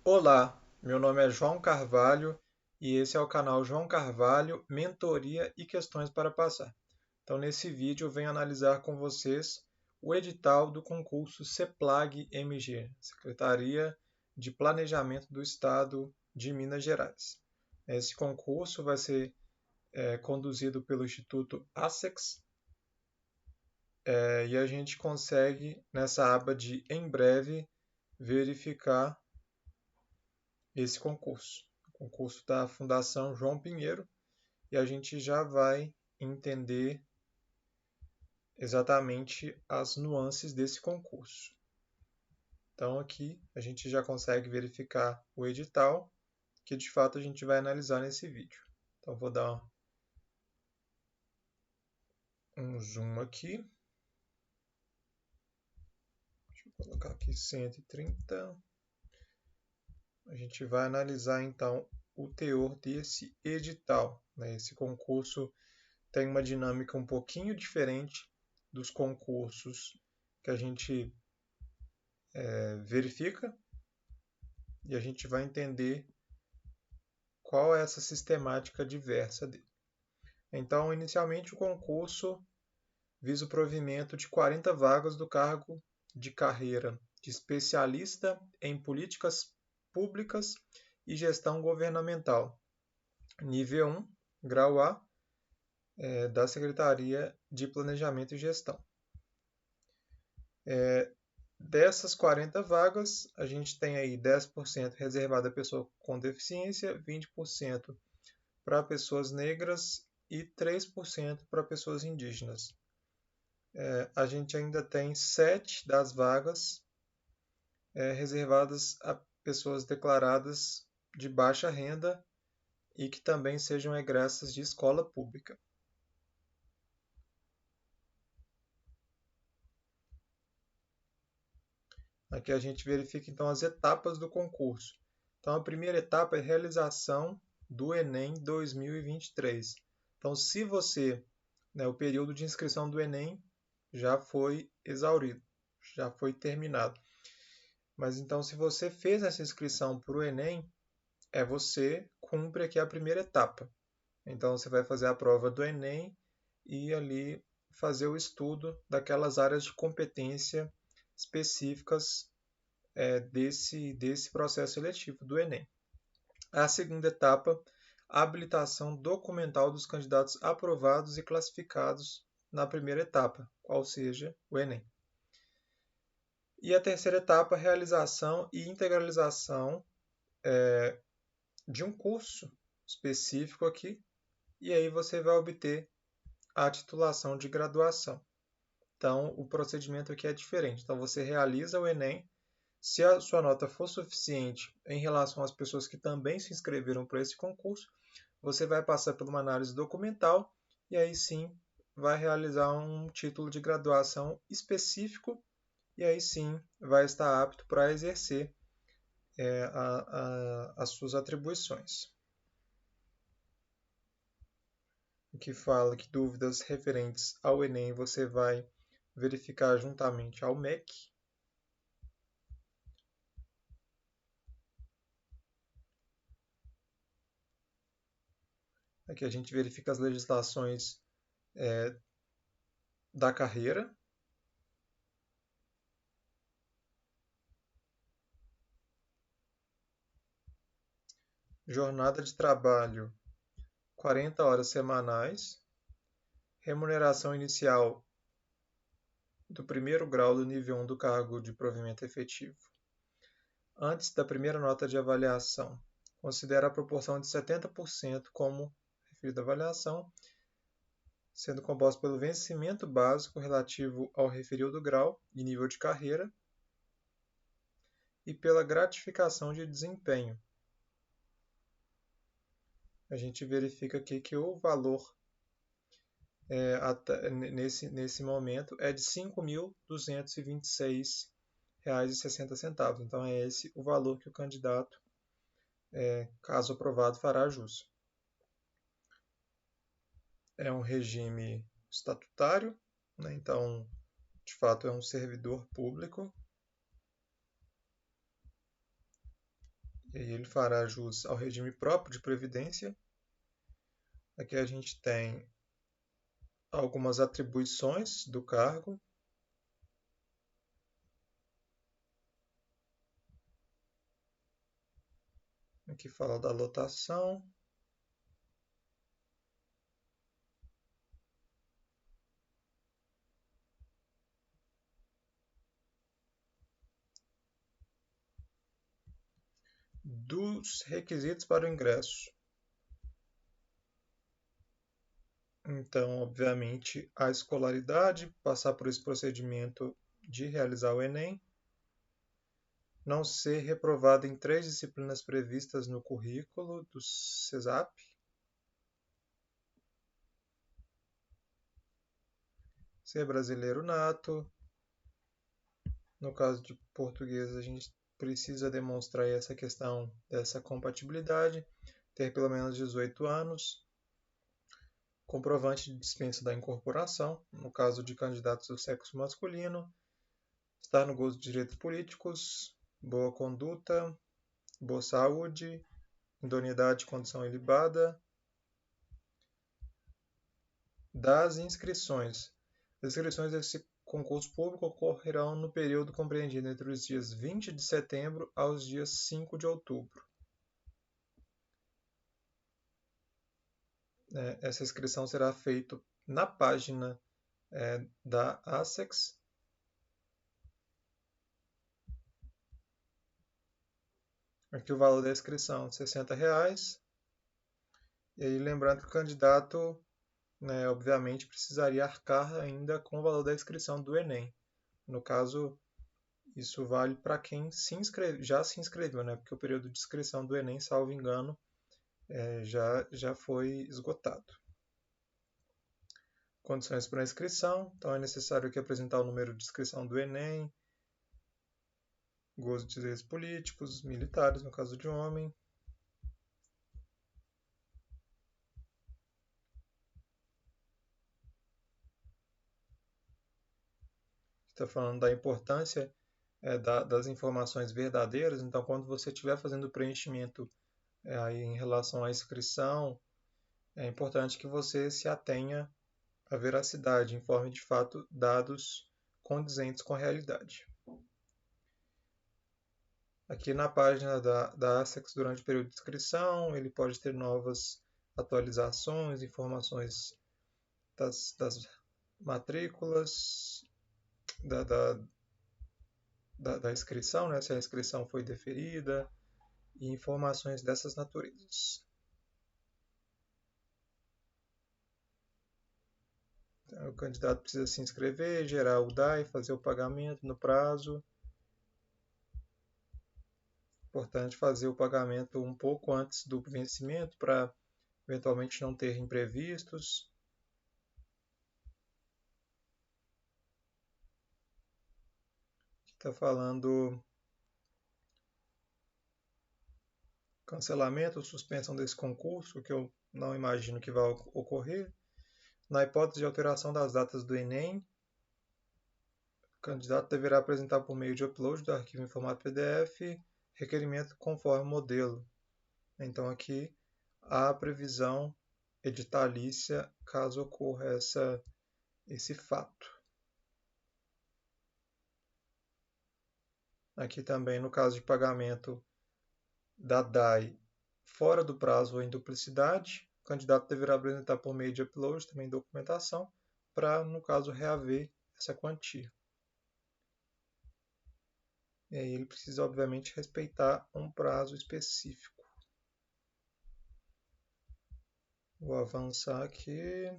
Olá, meu nome é João Carvalho e esse é o canal João Carvalho, Mentoria e Questões para Passar. Então, nesse vídeo, eu venho analisar com vocês o edital do concurso CEPLAG-MG, Secretaria de Planejamento do Estado de Minas Gerais. Esse concurso vai ser conduzido pelo Instituto ASEX e a gente consegue, nessa aba de Em Breve, verificar esse concurso, o concurso da Fundação João Pinheiro, e a gente já vai entender exatamente as nuances desse concurso. Então aqui a gente já consegue verificar o edital, que de fato a gente vai analisar nesse vídeo. Então vou dar um zoom aqui. Deixa eu colocar aqui 130. A gente vai analisar então o teor desse edital. Esse concurso tem uma dinâmica um pouquinho diferente dos concursos que a gente verifica, e a gente vai entender qual é essa sistemática diversa dele. Então, inicialmente, o concurso visa o provimento de 40 vagas do cargo de carreira de especialista em políticas públicas e gestão governamental, nível 1, grau A, da Secretaria de Planejamento e Gestão. Dessas 40 vagas, a gente tem aí 10% reservado a pessoa com deficiência, 20% para pessoas negras e 3% para pessoas indígenas. A gente ainda tem 7 das vagas reservadas a pessoas declaradas de baixa renda e que também sejam egressas de escola pública. Aqui a gente verifica então as etapas do concurso. Então a primeira etapa é a realização do Enem 2023. Então se você, o período de inscrição do Enem já foi exaurido, já foi terminado. Mas então se você fez essa inscrição para o Enem, você cumpre aqui a primeira etapa. Então você vai fazer a prova do Enem e ali fazer o estudo daquelas áreas de competência específicas desse processo seletivo do Enem. A segunda etapa, a habilitação documental dos candidatos aprovados e classificados na primeira etapa, qual seja o Enem. E a terceira etapa, a realização e integralização de um curso específico aqui, e aí você vai obter a titulação de graduação. Então, o procedimento aqui é diferente. Então, você realiza o Enem. Se a sua nota for suficiente em relação às pessoas que também se inscreveram para esse concurso, você vai passar por uma análise documental e aí sim vai realizar um título de graduação específico e aí sim vai estar apto para exercer as suas atribuições. Que fala que dúvidas referentes ao Enem você vai verificar juntamente ao MEC. Aqui a gente verifica as legislações da carreira. Jornada de trabalho, 40 horas semanais. Remuneração inicial do primeiro grau do nível 1 do cargo de provimento efetivo. Antes da primeira nota de avaliação, considera a proporção de 70% como referida avaliação, sendo composta pelo vencimento básico relativo ao referido grau e nível de carreira e pela gratificação de desempenho. A gente verifica aqui que o valor nesse momento é de R$ 5.226,60. Então é esse o valor que o candidato, caso aprovado, fará jus. É um regime estatutário, então de fato é um servidor público E aí ele fará jus ao regime próprio de previdência. Aqui a gente tem algumas atribuições do cargo. Aqui fala da lotação. Dos requisitos para o ingresso. Então, obviamente, a escolaridade, passar por esse procedimento de realizar o Enem, não ser reprovado em 3 disciplinas previstas no currículo do CESAP, ser brasileiro nato. No caso de português, a gente precisa demonstrar essa questão dessa compatibilidade, ter pelo menos 18 anos, comprovante de dispensa da incorporação, no caso de candidatos do sexo masculino, estar no gozo de direitos políticos, boa conduta, boa saúde, idoneidade e condição ilibada. Das inscrições. As inscrições desse concurso público ocorrerão no período compreendido entre os dias 20 de setembro aos dias 5 de outubro. Essa inscrição será feita na página da ASEX. Aqui o valor da inscrição, R$ 60. E aí lembrando que o candidato, obviamente, precisaria arcar ainda com o valor da inscrição do Enem. No caso, isso vale para quem já se inscreveu, porque o período de inscrição do Enem, salvo engano, já foi esgotado. Condições para inscrição. Então, é necessário aqui apresentar o número de inscrição do Enem, gozo de direitos políticos, militares, no caso de homem. Está falando da importância das informações verdadeiras. Então, quando você estiver fazendo o preenchimento aí em relação à inscrição, é importante que você se atenha à veracidade, informe de fato dados condizentes com a realidade. Aqui na página da ASEX, durante o período de inscrição, ele pode ter novas atualizações, informações das matrículas, da inscrição, se a inscrição foi deferida, e informações dessas naturezas. Então, o candidato precisa se inscrever, gerar o DAI, fazer o pagamento no prazo. Importante fazer o pagamento um pouco antes do vencimento para eventualmente não ter imprevistos. Está falando cancelamento ou suspensão desse concurso, que eu não imagino que vai ocorrer. Na hipótese de alteração das datas do Enem, o candidato deverá apresentar por meio de upload do arquivo em formato PDF requerimento conforme modelo. Então aqui há a previsão editalícia caso ocorra esse fato. Aqui também, no caso de pagamento da DAI fora do prazo ou em duplicidade, o candidato deverá apresentar por meio de upload também documentação para, no caso, reaver essa quantia. E aí ele precisa, obviamente, respeitar um prazo específico. Vou avançar aqui.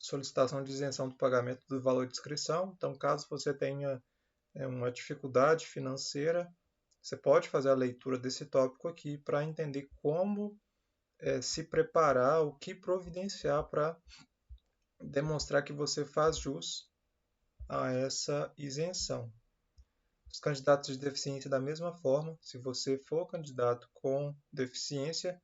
Solicitação de isenção do pagamento do valor de inscrição. Então, caso você tenha uma dificuldade financeira, você pode fazer a leitura desse tópico aqui para entender como se preparar, o que providenciar para demonstrar que você faz jus a essa isenção. Os candidatos de deficiência, da mesma forma, se você for candidato com deficiência,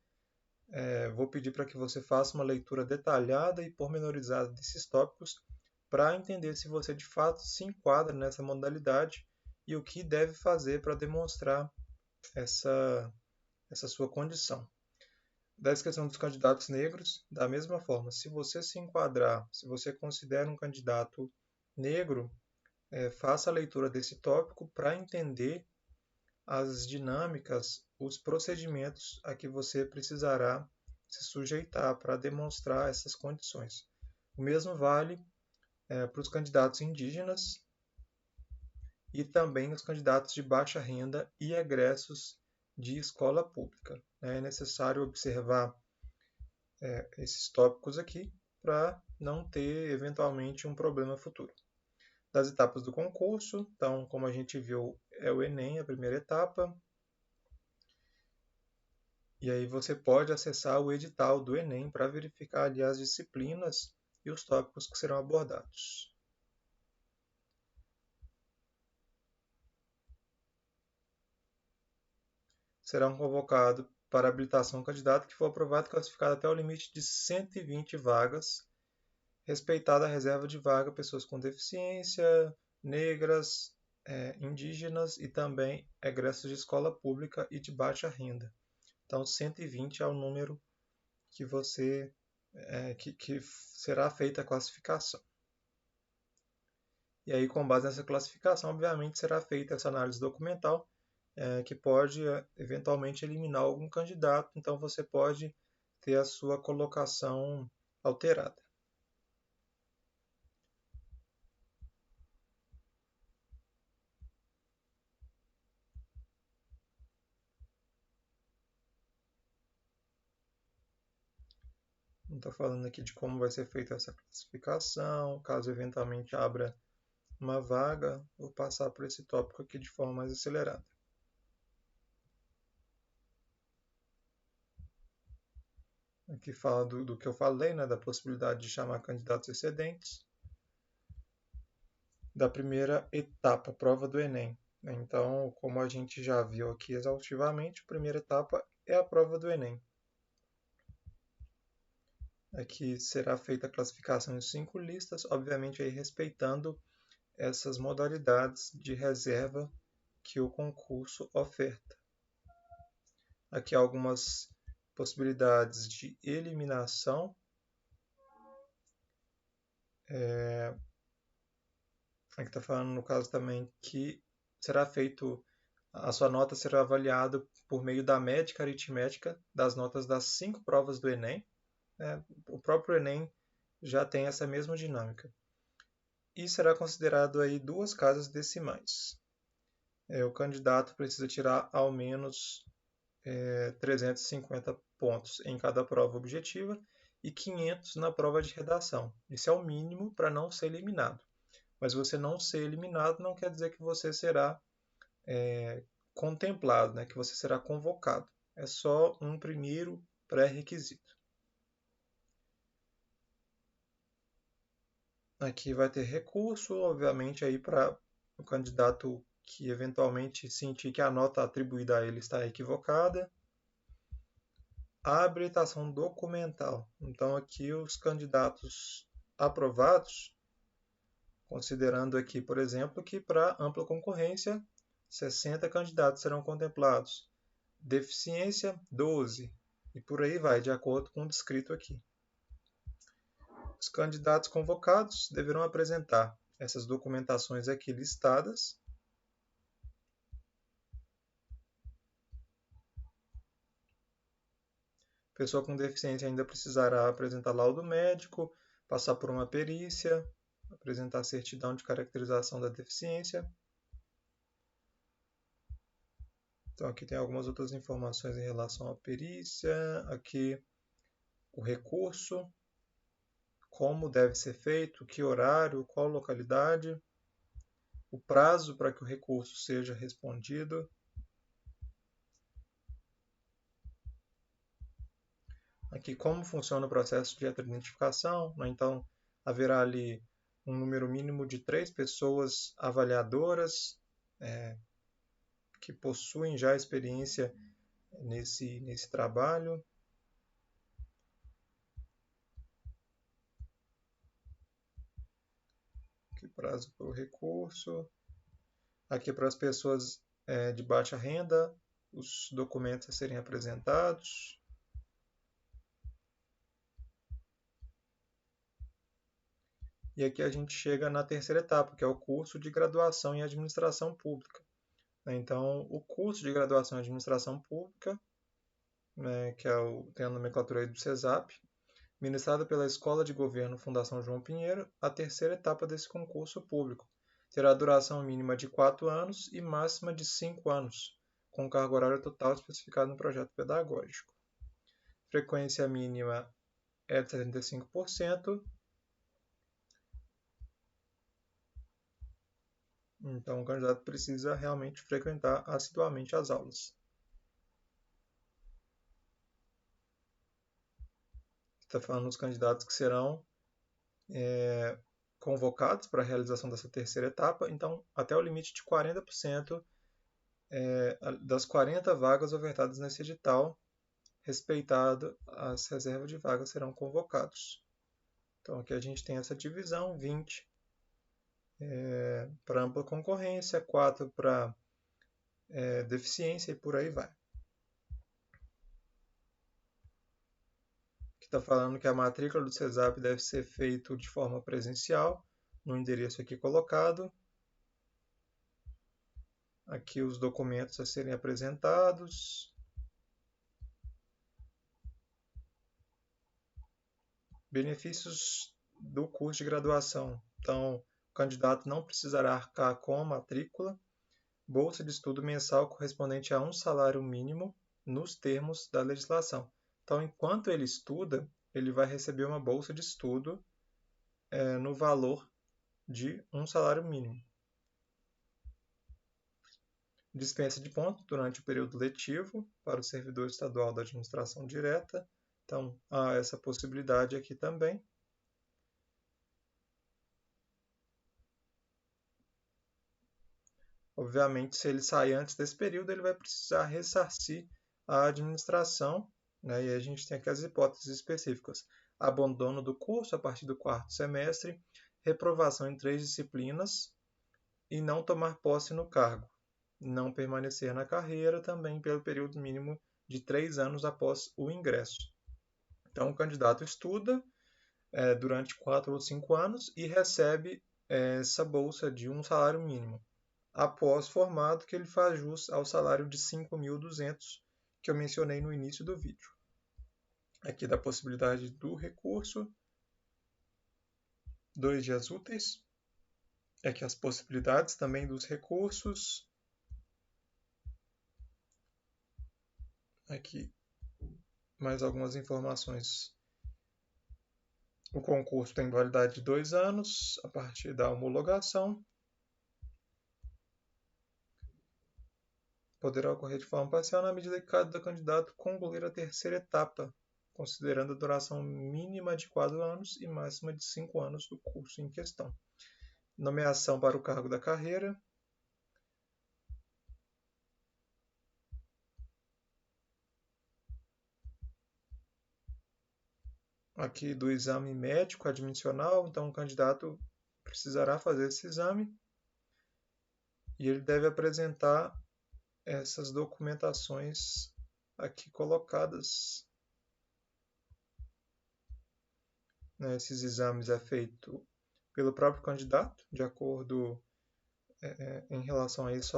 vou pedir para que você faça uma leitura detalhada e pormenorizada desses tópicos para entender se você de fato se enquadra nessa modalidade e o que deve fazer para demonstrar essa sua condição. Da questão dos candidatos negros, da mesma forma, se você se enquadrar, se você considera um candidato negro, faça a leitura desse tópico para entender as dinâmicas, os procedimentos a que você precisará se sujeitar para demonstrar essas condições. O mesmo vale para os candidatos indígenas e também os candidatos de baixa renda e egressos de escola pública. É necessário observar esses tópicos aqui para não ter eventualmente um problema futuro. Das etapas do concurso, então, como a gente viu, é o Enem, a primeira etapa. E aí você pode acessar o edital do Enem para verificar ali as disciplinas e os tópicos que serão abordados. Será um convocado para habilitação candidato que for aprovado e classificado até o limite de 120 vagas, respeitada a reserva de vaga pessoas com deficiência, negras, indígenas e também egressos de escola pública e de baixa renda. Então, 120 é o número que que será feita a classificação. E aí, com base nessa classificação, obviamente, será feita essa análise documental, que pode eventualmente eliminar algum candidato, então você pode ter a sua colocação alterada. Estou falando aqui de como vai ser feita essa classificação, caso eventualmente abra uma vaga, vou passar por esse tópico aqui de forma mais acelerada. Aqui fala do que eu falei, né, da possibilidade de chamar candidatos excedentes. Da primeira etapa, prova do Enem. Então, como a gente já viu aqui exaustivamente, a primeira etapa é a prova do Enem. Aqui será feita a classificação em 5 listas, obviamente aí respeitando essas modalidades de reserva que o concurso oferta. Aqui algumas possibilidades de eliminação. Aqui está falando no caso também que será feito, a sua nota será avaliada por meio da médica aritmética das notas das 5 provas do Enem. O próprio Enem já tem essa mesma dinâmica. E será considerado aí 2 casas decimais. O candidato precisa tirar ao menos 350 pontos em cada prova objetiva e 500 na prova de redação. Isso é o mínimo para não ser eliminado. Mas você não ser eliminado não quer dizer que você será contemplado, né? Que você será convocado. É só um primeiro pré-requisito. Aqui vai ter recurso, obviamente, aí para o candidato que eventualmente sentir que a nota atribuída a ele está equivocada. A habilitação documental. Então, aqui os candidatos aprovados, considerando aqui, por exemplo, que para ampla concorrência, 60 candidatos serão contemplados. Deficiência, 12. E por aí vai, de acordo com o descrito aqui. Os candidatos convocados deverão apresentar essas documentações aqui listadas. Pessoa com deficiência ainda precisará apresentar laudo médico, passar por uma perícia, apresentar certidão de caracterização da deficiência. Então aqui tem algumas outras informações em relação à perícia, aqui o recurso, como deve ser feito, que horário, qual localidade, o prazo para que o recurso seja respondido. Aqui como funciona o processo de identificação, né? Então haverá ali um número mínimo de 3 pessoas avaliadoras que possuem já experiência nesse trabalho. Aqui, prazo para o recurso. Aqui, para as pessoas de baixa renda, os documentos a serem apresentados. E aqui a gente chega na terceira etapa, que é o curso de graduação em administração pública. Então, o curso de graduação em administração pública, que tem a nomenclatura aí do CESAP, ministrado pela Escola de Governo Fundação João Pinheiro, a terceira etapa desse concurso público. Terá duração mínima de 4 anos e máxima de 5 anos, com carga horária total especificada no projeto pedagógico. Frequência mínima é de 75%. Então, o candidato precisa realmente frequentar assiduamente as aulas. Está falando dos candidatos que serão convocados para a realização dessa terceira etapa. Então, até o limite de 40% das 40 vagas ofertadas nesse edital, respeitado as reservas de vagas, serão convocados. Então, aqui a gente tem essa divisão: 20 para ampla concorrência, 4 para deficiência e por aí vai. Aqui está falando que a matrícula do CESAP deve ser feita de forma presencial, no endereço aqui colocado. Aqui os documentos a serem apresentados. Benefícios do curso de graduação. Então, o candidato não precisará arcar com a matrícula, bolsa de estudo mensal correspondente a um salário mínimo nos termos da legislação. Então, enquanto ele estuda, ele vai receber uma bolsa de estudo no valor de um salário mínimo. Dispensa de pontos durante o período letivo para o servidor estadual da administração direta. Então, há essa possibilidade aqui também. Obviamente, se ele sair antes desse período, ele vai precisar ressarcir a administração, e a gente tem aqui as hipóteses específicas: abandono do curso a partir do 4º semestre, reprovação em 3 disciplinas e não tomar posse no cargo, não permanecer na carreira também pelo período mínimo de 3 anos após o ingresso. Então, o candidato estuda durante 4 ou 5 anos e recebe essa bolsa de um salário mínimo. Após formado, que ele faz jus ao salário de 5.200 que eu mencionei no início do vídeo. Aqui da possibilidade do recurso, 2 dias úteis. Aqui as possibilidades também dos recursos. Aqui mais algumas informações. O concurso tem validade de 2 anos a partir da homologação. Poderá ocorrer de forma parcial na medida que cada candidato concluir a terceira etapa, considerando a duração mínima de 4 anos e máxima de 5 anos do curso em questão. Nomeação para o cargo da carreira. Aqui do exame médico admissional, então o candidato precisará fazer esse exame e ele deve apresentar essas documentações aqui colocadas. Esses exames é feito pelo próprio candidato, de acordo em relação a isso,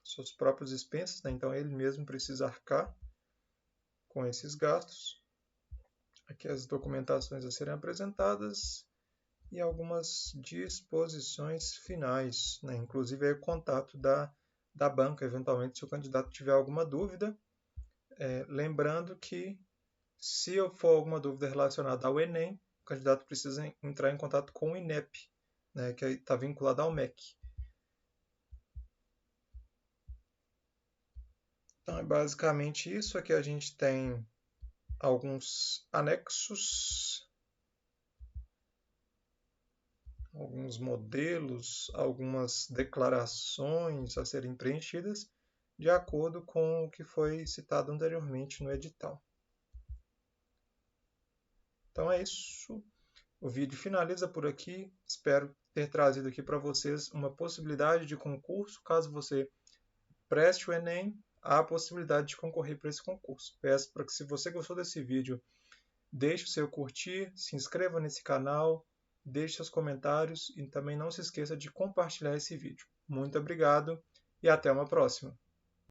suas próprias expensas, então ele mesmo precisa arcar com esses gastos. Aqui as documentações a serem apresentadas e algumas disposições finais, inclusive o contato da banca, eventualmente, se o candidato tiver alguma dúvida. Lembrando que, se for alguma dúvida relacionada ao Enem, o candidato precisa entrar em contato com o INEP, que está vinculado ao MEC. Então, é basicamente isso. Aqui a gente tem alguns anexos, alguns modelos, algumas declarações a serem preenchidas de acordo com o que foi citado anteriormente no edital. Então é isso. O vídeo finaliza por aqui. Espero ter trazido aqui para vocês uma possibilidade de concurso. Caso você preste o Enem, há a possibilidade de concorrer para esse concurso. Peço para que, se você gostou desse vídeo, deixe o seu curtir, se inscreva nesse canal, deixe seus comentários e também não se esqueça de compartilhar esse vídeo. Muito obrigado e até uma próxima!